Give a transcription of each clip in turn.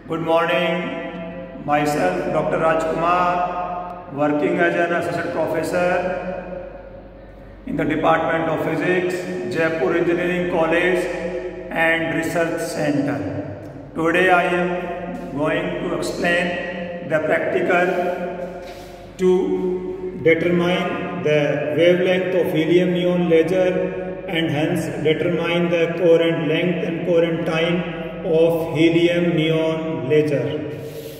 Good morning. Myself, Dr. Rajkumar, working as an associate professor in the Department of Physics, Jaipur Engineering College and Research Center. Today I am going to explain the practical to determine the wavelength of helium neon laser and hence determine the coherent length and coherent time of helium neon laser.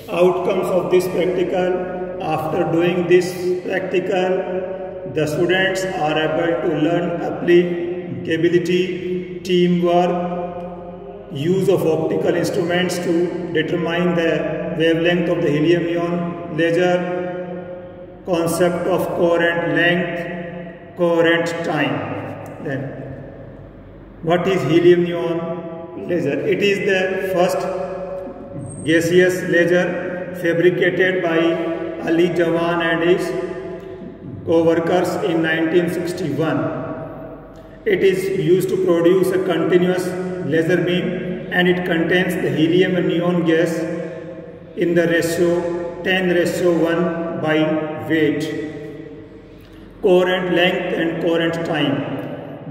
Outcomes of this practical: after doing this practical, the students are able to learn applicability, teamwork, use of optical instruments to determine the wavelength of the helium neon laser, concept of coherent length, coherent time. Then, what is helium neon laser? It is the first gaseous laser fabricated by Ali Jawan and his co-workers in 1961. It is used to produce a continuous laser beam and it contains the helium and neon gas in the ratio 10:1 by weight. Coherent length and coherent time.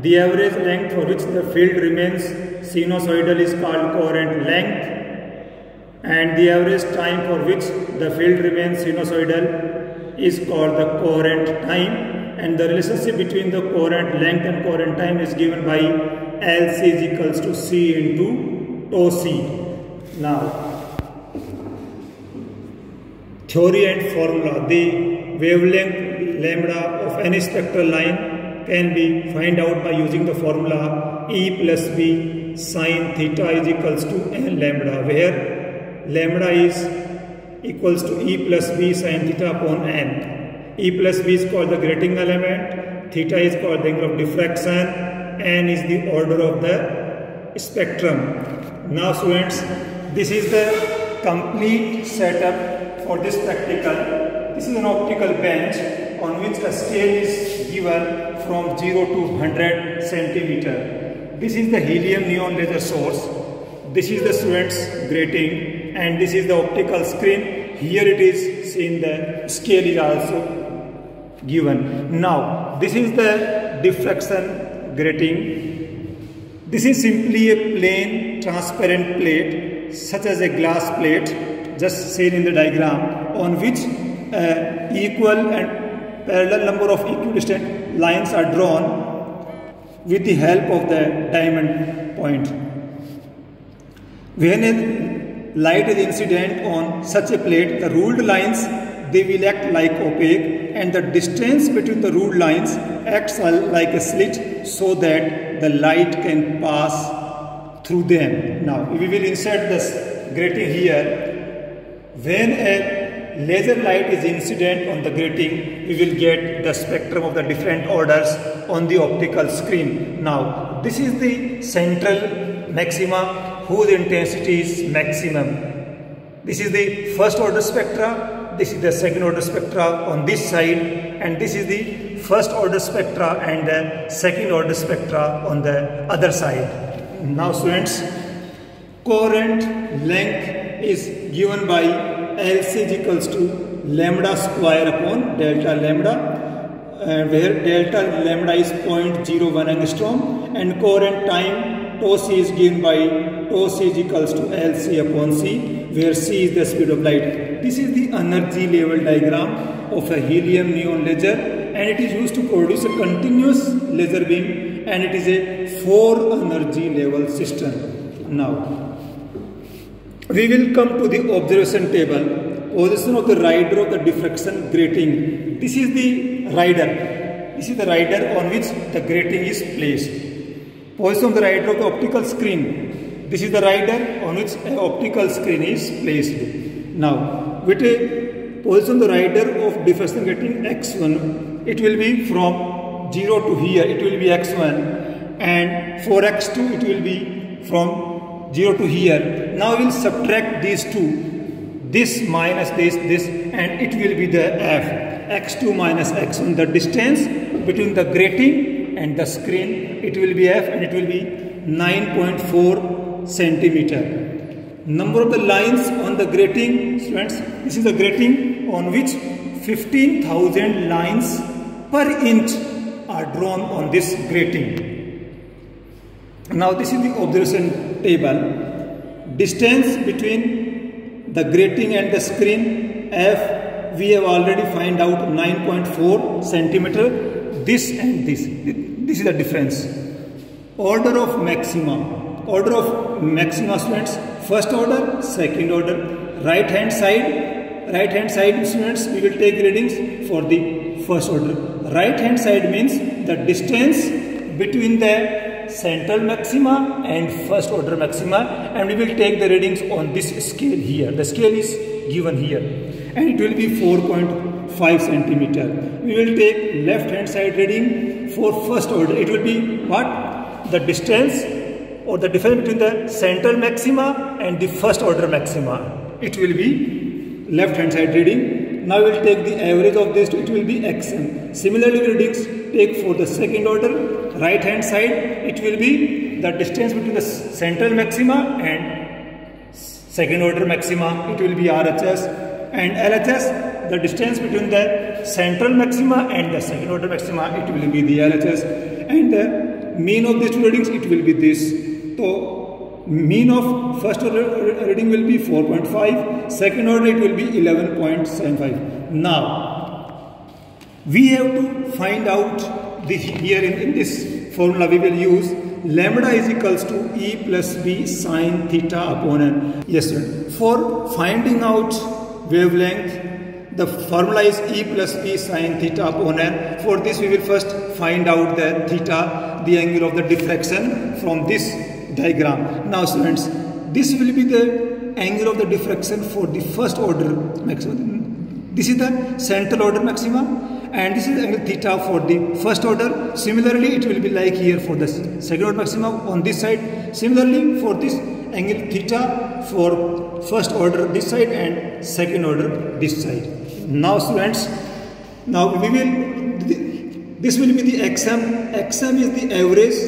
The average length for which the field remains sinusoidal is called coherent length, and the average time for which the field remains sinusoidal is called the coherent time, and the relationship between the coherent length and coherent time is given by LC is equals to C into tau C. Now, theory and formula. The wavelength lambda of any spectral line can be find out by using the formula E plus B sin theta is equals to n lambda, where lambda is equals to E plus B sin theta upon n. E plus B is called the grating element, theta is called the angle of diffraction, n is the order of the spectrum. Now students, this is the complete setup for this practical. This is an optical bench on which a scale is given from 0 to 100 centimeter. This is the helium neon laser source. This is the student's grating and this is the optical screen. Here it is seen the scale is also given. Now this is the diffraction grating. This is simply a plain transparent plate such as a glass plate just seen in the diagram, on which equal and parallel number of equidistant lines are drawn with the help of the diamond point. When a light is incident on such a plate, the ruled lines, they will act like opaque, and the distance between the ruled lines acts like a slit so that the light can pass through them. Now we will insert this grating here. When a laser light is incident on the grating, we will get the spectrum of the different orders on the optical screen. Now, this is the central maxima whose intensity is maximum. This is the first order spectra, this is the second order spectra on this side, and this is the first order spectra and the second order spectra on the other side. Now students, coherent length is given by LC is equals to lambda square upon delta lambda, where delta lambda is 0.01 angstrom, and coherent time tau C is given by tau C is equals to LC upon C, where C is the speed of light. This is the energy level diagram of a helium neon laser, and it is used to produce a continuous laser beam, and it is a 4 energy level system. Now, we will come to the observation table. Position of the rider of the diffraction grating. This is the rider. This is the rider on which the grating is placed. Position of the rider of the optical screen. This is the rider on which an optical screen is placed. Now, with a position of the rider of diffraction grating x1, it will be from 0 to here, it will be x1, and for x2 it will be from 0 to here. Now we will subtract these two, this minus this, and it will be the f, x2 minus x1. The distance between the grating and the screen, it will be f, and it will be 9.4 centimeter. Number of the lines on the grating, students, this is a grating on which 15,000 lines per inch are drawn on this grating. Now this is the observation table. Distance between the grating and the screen F, we have already find out 9.4 centimeter. This and this is the difference. Order of maxima students, first order, second order. Right hand side students, we will take readings for the first order. Right hand side means the distance between the central maxima and first order maxima, and we will take the readings on this scale here. The scale is given here and it will be 4.5 centimeter. We will take left hand side reading for first order. It will be what? The distance or the difference between the central maxima and the first order maxima. It will be left hand side reading. Now we will take the average of this, it will be xm. Similarly, readings take for the second order. Right hand side, it will be the distance between the central maxima and second order maxima. It will be RHS, and LHS, the distance between the central maxima and the second order maxima. It will be the LHS, and the mean of these two readings, it will be this. So mean of first order reading will be 4.5, second order it will be 11.75. Now we have to find out here in this formula we will use lambda is equals to E plus B sine theta upon n. Yes sir. For finding out wavelength, the formula is E plus B sine theta upon n. For this we will first find out the theta, the angle of the diffraction from this diagram. Now students, this will be the angle of the diffraction for the first order maximum. This is the central order maxima, and this is angle theta for the first order. Similarly, it will be like here for the second order maxima on this side. Similarly, for this angle theta for first order this side and second order this side. Now students, now we will, this will be the xm. xm is the average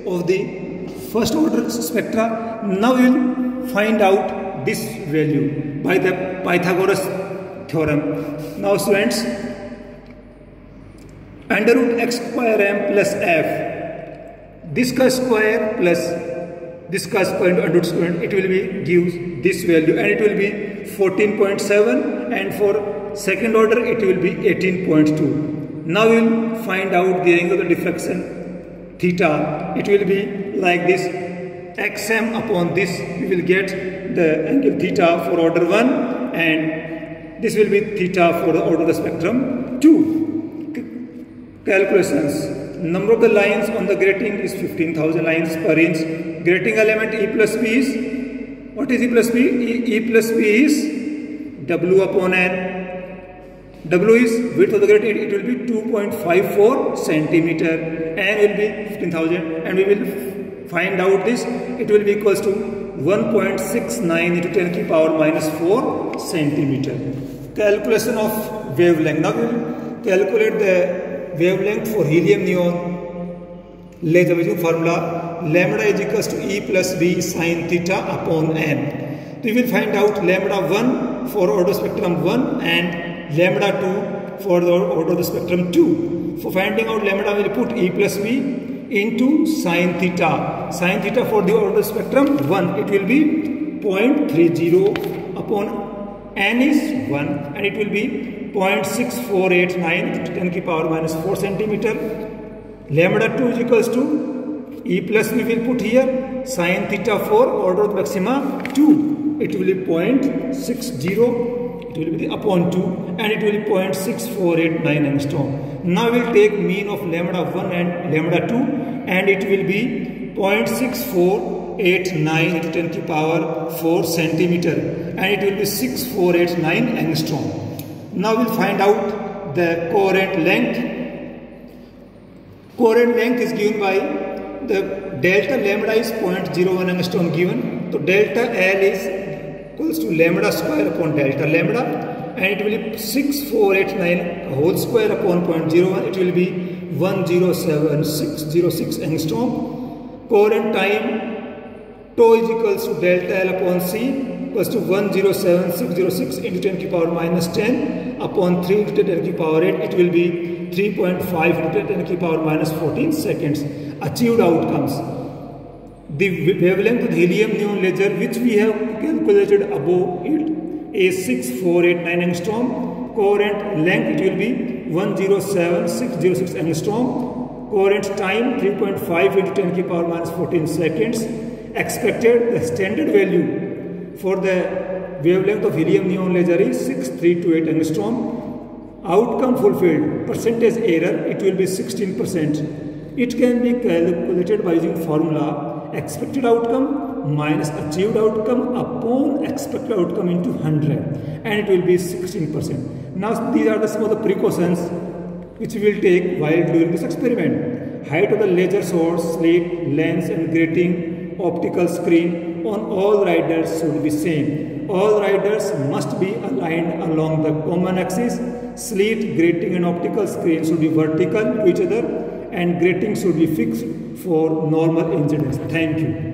of the first order spectra. Now we will find out this value by the Pythagoras theorem. Now students, under root x square m plus f, this square plus this square into under root square, it will be gives this value, and it will be 14.7, and for second order it will be 18.2. Now we will find out the angle of the diffraction theta. It will be like this, xm upon this, we will get the angle theta for order 1, and this will be theta for the order of the spectrum 2. Calculations. Number of the lines on the grating is 15,000 lines per inch. Grating element E plus P is, what is E plus P? E plus P is W upon N. W is width of the grating, it will be 2.54 centimeter. N will be 15,000, and we will find out this. It will be equals to 1.69 into 10 to the power minus 4 centimeter. Calculation of wavelength. Now we will calculate the wavelength for helium neon. Let us use formula lambda is equals to E plus B sine theta upon n. So we will find out lambda 1 for order spectrum 1 and lambda 2 for the order of the spectrum 2. For finding out lambda, we will put E plus B into sine theta. Sine theta for the order spectrum 1, it will be 0.30 upon n is 1, and it will be 0.6489 to 10 to the power minus 4 centimeter. Lambda 2 is equals to E plus we will put here sine theta for order of maxima 2. It will be 0.60, it will be the upon 2, and it will be 0.6489 angstrom. Now we will take mean of lambda 1 and lambda 2, and it will be 0.6489 to 10 to the power 4 centimeter, and it will be 6489 angstrom. Now we will find out the coherent length. Coherent length is given by the delta lambda is 0.01 angstrom given. So delta L is equals to lambda square upon delta lambda, and it will be 6489 whole square upon 0.01. It will be 107,606 angstrom. Coherent time tau is equals to delta L upon C equals to 107606 into 10 to the power minus 10 upon 3 into 10 to the power 8. It will be 3.5 into 10 to the power minus 14 seconds. Achieved outcomes. The wavelength of the helium neon laser, which we have calculated above it, is 6489 angstrom. Coherent length, it will be 107606 angstrom. Coherent time 3.5 into 10 to the power minus 14 seconds. Expected, the standard value for the wavelength of helium neon laser is 6328 angstrom. Outcome fulfilled, percentage error, it will be 16%. It can be calculated by using formula expected outcome minus achieved outcome upon expected outcome into 100, and it will be 16%. Now these are some of the precautions which we will take while doing this experiment. Height of the laser source, slit, lens and grating, optical screen on all riders should be same. All riders must be aligned along the common axis. Slit, grating and optical screen should be vertical to each other, and grating should be fixed for normal incidence. Thank you.